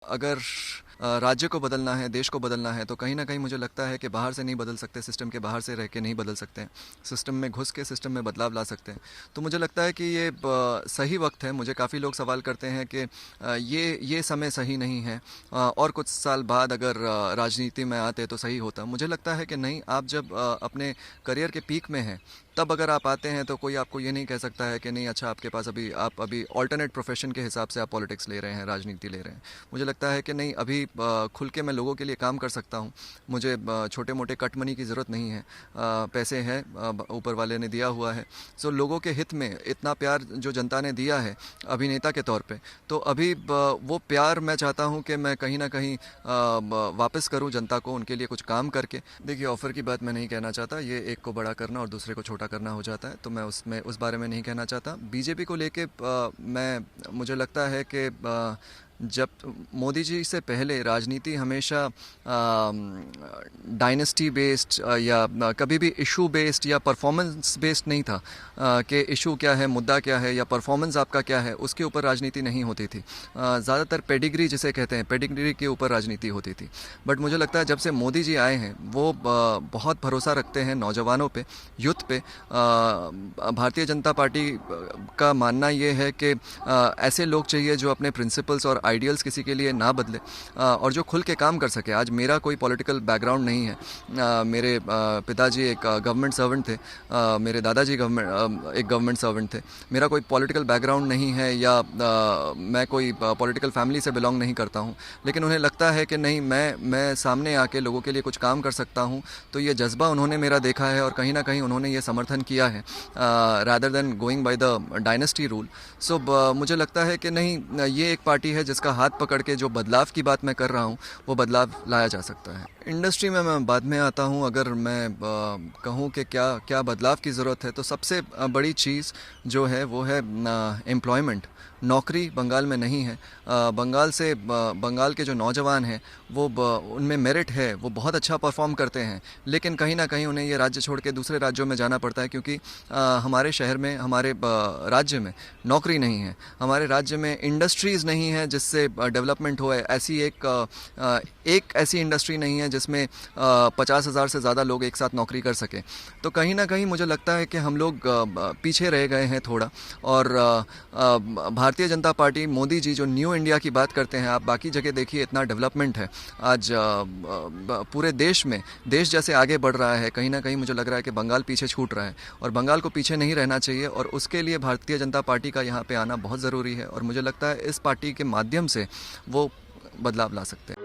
अगर राज्य को बदलना है, देश को बदलना है, तो कहीं ना कहीं मुझे लगता है कि बाहर से नहीं बदल सकते, सिस्टम के बाहर से रह के नहीं बदल सकते हैं। सिस्टम में घुस के सिस्टम में बदलाव ला सकते हैं। तो मुझे लगता है कि ये सही वक्त है। मुझे काफ़ी लोग सवाल करते हैं कि ये समय सही नहीं है, और कुछ साल बाद अगर राजनीति में आते तो सही होता। मुझे लगता है कि नहीं, आप जब अपने करियर के पीक में हैं तब अगर आप आते हैं तो कोई आपको ये नहीं कह सकता है कि नहीं, अच्छा आपके पास आप अभी ऑल्टरनेट प्रोफेशन के हिसाब से आप पॉलिटिक्स ले रहे हैं, राजनीति ले रहे हैं। मुझे लगता है कि नहीं, अभी खुल के मैं लोगों के लिए काम कर सकता हूँ। मुझे छोटे मोटे कट मनी की ज़रूरत नहीं है। पैसे हैं, ऊपर वाले ने दिया हुआ है। सो लोगों के हित में इतना प्यार जो जनता ने दिया है अभिनेता के तौर पे, तो अभी वो प्यार मैं चाहता हूँ कि मैं कहीं ना कहीं वापस करूँ जनता को, उनके लिए कुछ काम करके। देखिए, ऑफ़र की बात मैं नहीं कहना चाहता। ये एक को बड़ा करना और दूसरे को छोटा करना हो जाता है, तो मैं उस बारे में नहीं कहना चाहता। बीजेपी को लेके मुझे लगता है कि जब मोदी जी से पहले राजनीति हमेशा डायनेस्टी बेस्ड या कभी भी इशू बेस्ड या परफॉर्मेंस बेस्ड नहीं था, कि इशू क्या है, मुद्दा क्या है, या परफॉर्मेंस आपका क्या है, उसके ऊपर राजनीति नहीं होती थी। ज़्यादातर पेडिग्री जिसे कहते हैं, पेडिग्री के ऊपर राजनीति होती थी। बट मुझे लगता है जब से मोदी जी आए हैं वो बहुत भरोसा रखते हैं नौजवानों पे, यूथ पे। भारतीय जनता पार्टी का मानना ये है कि ऐसे लोग चाहिए जो अपने प्रिंसिपल्स और आइडियल्स किसी के लिए ना बदले, और जो खुल के काम कर सके। आज मेरा कोई पॉलिटिकल बैकग्राउंड नहीं है। मेरे पिताजी एक गवर्नमेंट सर्वेंट थे, मेरे दादाजी एक गवर्नमेंट सर्वेंट थे। मेरा कोई पॉलिटिकल बैकग्राउंड नहीं है, या मैं कोई पॉलिटिकल फैमिली से बिलोंग नहीं करता हूँ। लेकिन उन्हें लगता है कि नहीं, मैं सामने आके लोगों के लिए कुछ काम कर सकता हूँ। तो ये जज्बा उन्होंने मेरा देखा है और कहीं ना कहीं उन्होंने ये समर्थन किया है, rather than going by the dynasty rule. So मुझे लगता है कि नहीं, ये एक पार्टी है जिसका हाथ पकड़ के जो बदलाव की बात मैं कर रहा हूँ वो बदलाव लाया जा सकता है। इंडस्ट्री में मैं बाद में आता हूँ। अगर मैं कहूँ कि क्या क्या बदलाव की ज़रूरत है, तो सबसे बड़ी चीज़ जो है वो है एम्प्लॉयमेंट। नौकरी बंगाल में नहीं है। बंगाल के जो नौजवान हैं वो उनमें मेरिट है, वो बहुत अच्छा परफॉर्म करते हैं, लेकिन कहीं ना कहीं उन्हें ये राज्य छोड़ के दूसरे राज्यों में जाना पड़ता है, क्योंकि हमारे शहर में, हमारे राज्य में नौकरी नहीं है। हमारे राज्य में इंडस्ट्रीज़ नहीं है जिससे डेवलपमेंट हो। एक ऐसी इंडस्ट्री नहीं है जिसमें 50,000 से ज़्यादा लोग एक साथ नौकरी कर सकें। तो कहीं ना कहीं मुझे लगता है कि हम लोग पीछे रह गए हैं थोड़ा। और भारतीय जनता पार्टी, मोदी जी जो न्यू इंडिया की बात करते हैं, आप बाकी जगह देखिए इतना डेवलपमेंट है आज पूरे देश में। देश जैसे आगे बढ़ रहा है, कहीं ना कहीं मुझे लग रहा है कि बंगाल पीछे छूट रहा है, और बंगाल को पीछे नहीं रहना चाहिए। और उसके लिए भारतीय जनता पार्टी का यहाँ पे आना बहुत ज़रूरी है, और मुझे लगता है इस पार्टी के माध्यम से वो बदलाव ला सकते हैं।